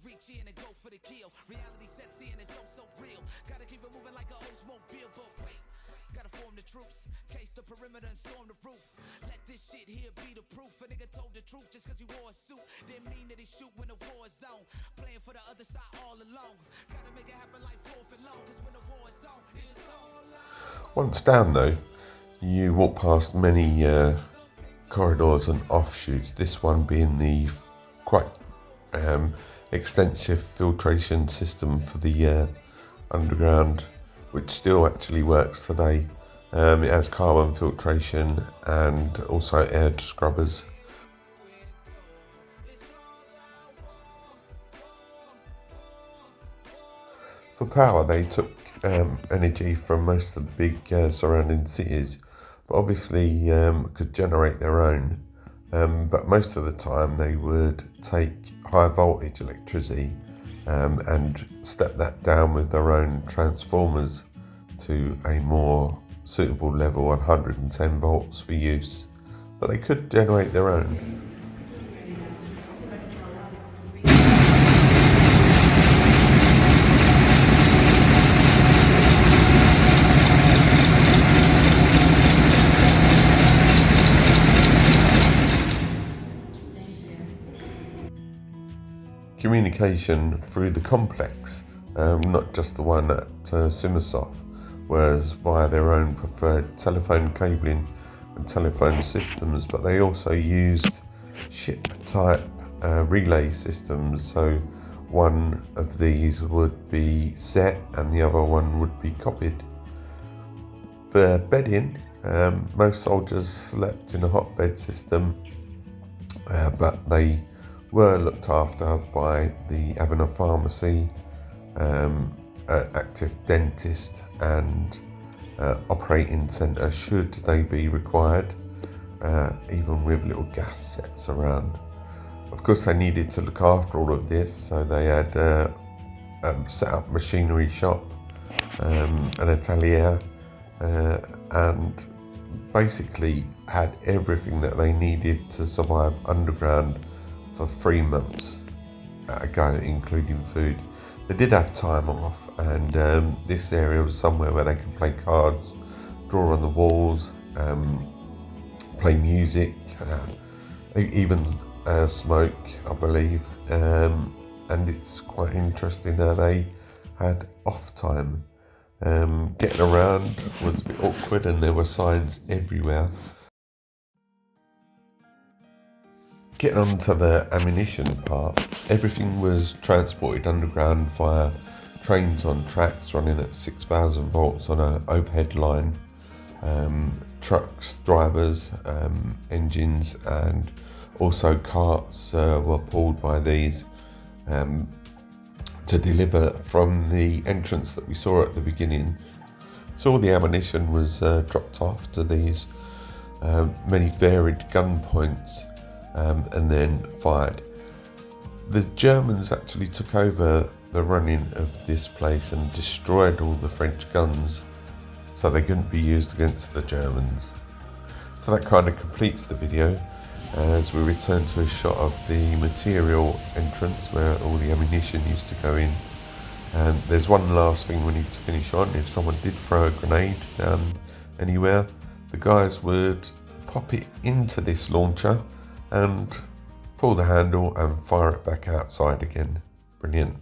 reach in and go for the kill. Reality sets in, it's so real. Gotta keep it moving like an Oldsmobile, but wait. Gotta form the troops, case the perimeter and storm the roof. Let this shit here be the proof. A nigga told the truth just cause he wore a suit. Didn't mean that he shoot when the war is on. Playing for the other side all along. Gotta make it happen like forfeit long. Cause when the war is on, it's all on. Once down though, you walk past many corridors and offshoots, this one being the quite extensive filtration system for the underground, which still actually works today. It has carbon filtration and also air scrubbers. For power, they took energy from most of the big surrounding cities, but obviously could generate their own. But most of the time they would take high voltage electricity and step that down with their own transformers to a more suitable level, 110 volts for use. But they could generate their own. Communication through the complex, not just the one at Simserhof, was via their own preferred telephone cabling and telephone systems, but they also used ship-type relay systems, so one of these would be set and the other one would be copied. For bedding, most soldiers slept in a hotbed system, but they were looked after by having a pharmacy, an active dentist and operating centre should they be required, even with little gas sets around. Of course they needed to look after all of this, so they had set up machinery shop, an atelier, and basically had everything that they needed to survive underground for 3 months at a go, including food. They did have time off, and this area was somewhere where they could play cards, draw on the walls, play music, even smoke, I believe. And it's quite interesting how they had off time. Getting around was a bit awkward and there were signs everywhere. Getting on to the ammunition part, everything was transported underground via trains on tracks running at 6,000 volts on an overhead line. Trucks, drivers, engines and also carts were pulled by these to deliver from the entrance that we saw at the beginning. So all the ammunition was dropped off to these many varied gun points. And then fired. The Germans actually took over the running of this place and destroyed all the French guns so they couldn't be used against the Germans. So that kind of completes the video as we return to a shot of the material entrance where all the ammunition used to go in. And there's one last thing we need to finish on. If someone did throw a grenade anywhere, the guys would pop it into this launcher and pull the handle and fire it back outside again. Brilliant.